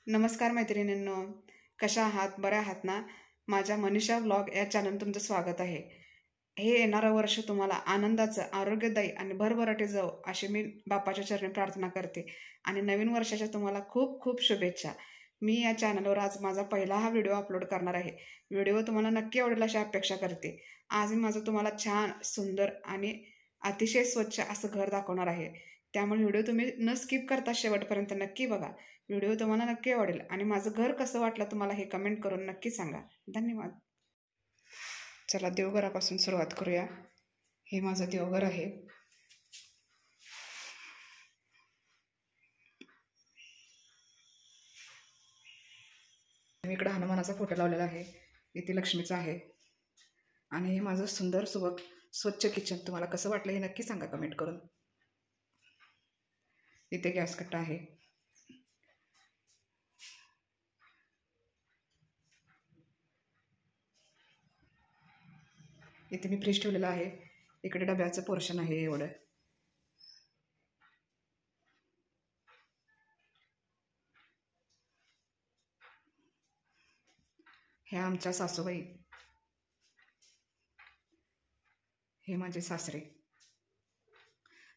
नमस्कार मैत्रिणींनो, कशा आहात? बऱ्या आहात ना? माझ्या मनीषा व्लॉग या चॅनल तुमचं स्वागत आहे. हे येणारं वर्ष तुम्हाला आनंदाचं, आरोग्यदायी आणि भरभराटी जावो अशी मी बाप्पाच्या चरणी प्रार्थना करते आणि नवीन वर्षाच्या तुम्हाला खूप खूप शुभेच्छा. मी या चॅनलवर आज माझा पहिला हा व्हिडिओ अपलोड करणार आहे. व्हिडिओ तुम्हाला नक्की आवडेल अशी अपेक्षा करते. आज मी माझं तुम्हाला छान, सुंदर आणि अतिशय स्वच्छ असं घर दाखवणार आहे. त्यामुळे व्हिडिओ तुम्ही न स्किप करता शेवटपर्यंत नक्की बघा. व्हिडिओ तुम्हाला नक्की आवडेल आणि माझं घर कसं वाटलं तुम्हाला हे कमेंट करून नक्की सांगा. धन्यवाद. चला देवघरापासून सुरुवात करूया. हे माझं देवघर आहे. मी इकडे हनुमानाचा फोटो लावलेला आहे. इथे लक्ष्मीचा आहे आणि हे माझं सुंदर सुबक स्वच्छ किचन तुम्हाला कसं वाटलं हे नक्की सांगा कमेंट करून. इथे गॅस कट्टा आहे. इथे मी फ्रीज ठेवलेला आहे. इकडे डब्याचं पोर्शन आहे एवढं. ह्या आमच्या सासूबाई, हे माझे सासरे.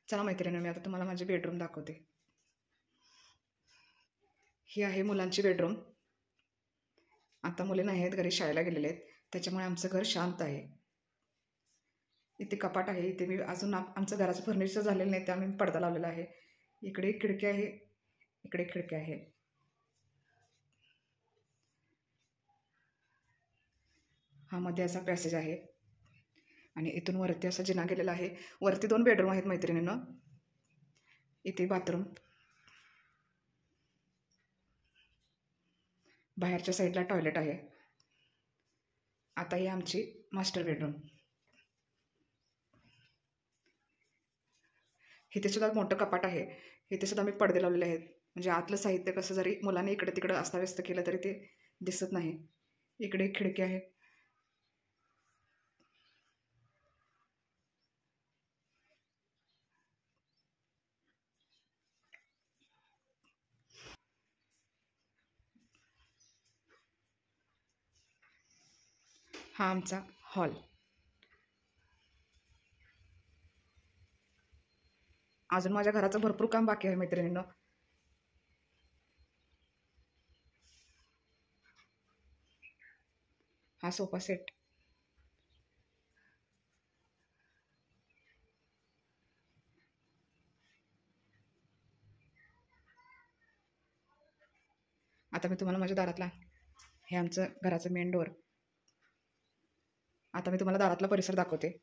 चला मैत्रिणींनो, मी आता तुम्हाला माझे बेडरूम दाखवते. ही आहे मुलांची बेडरूम. आता मुली नाही आहेत, घरी शाळेला गेलेले आहेत, त्याच्यामुळे आमचं घर शांत आहे. इथे कपाट आहे. इथे मी अजून आमचं घराचं फर्निचर झालेलं नाही त्यामुळे मी पडदा लावलेला आहे. इकडे एक खिडकी आहे, इकडे एक खिडकी आहे. हा मध्ये असा पॅसेज आहे आणि इथून वरती असा जिना गेलेला आहे. वरती 2 बेडरूम आहेत मैत्रिणींनो. इथे बाथरूम, बाहेरच्या साईडला टॉयलेट आहे. आता ही आमची मास्टर बेडरूम. इथे सुद्धा मोठं कपाट आहे. इथे सुद्धा मी पडदे लावलेले आहेत, म्हणजे आतलं साहित्य कसं जरी मुलांनी इकडे तिकडे अस्ताव्यस्त केलं तरी ते दिसत नाही. इकडे एक खिडकी आहे. हा आमचा हॉल. अजून माझ्या घराचं भरपूर काम बाकी आहे मैत्रिणींनो. हा सोफा सेट. आता मी तुम्हाला माझ्या दारातला, हे आमचं घराचं मेन डोअर. आता मी तुम्हाला दारातला परिसर दाखवते.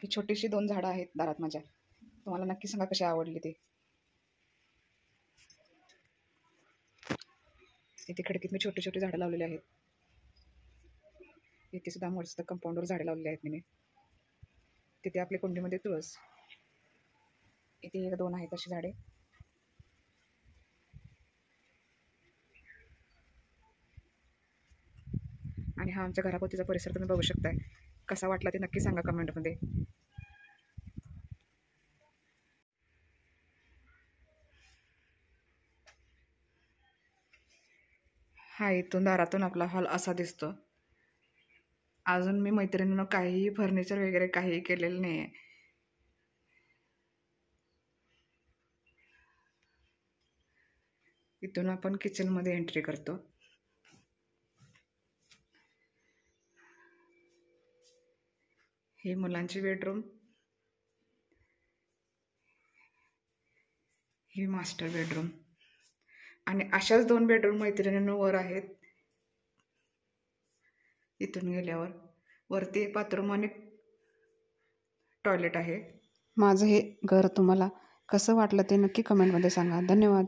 ही छोटीशी 2 झाडं आहेत दारात माझ्या. तुम्हाला नक्की सांगा कशी आवडली ते. इथे खिडकीत मी छोटी छोटी झाडं लावलेली आहेत. इथे सुद्धा मस्त कंपाऊंडवर झाडे लावलेली आहेत मी. तिथे आपल्या कुंडीमध्ये तुळस. इथे 1-2 आहेत अशी झाडे. आणि हा आमच्या घराभोवतीचा परिसर तुम्ही बघू शकताय. कसा वाटला ते नक्की सांगा कमेंटमध्ये. हा इथून दारातून आपला हॉल असा दिसतो. अजून मी मैत्रिणींना काहीही फर्निचर वगैरे काहीही केलेलं नाही आहे. इथून आपण किचनमध्ये एंट्री करतो. ही मुलांची बेडरूम, ही मास्टर बेडरूम आणि अशाच 2 बेडरूम मैत्रिणींना वर आहेत. इथून गेल्यावर वरती एक बाथरूम आणि टॉयलेट आहे. माझं हे घर तुम्हाला कसं वाटलं ते नक्की कमेंटमध्ये सांगा. धन्यवाद.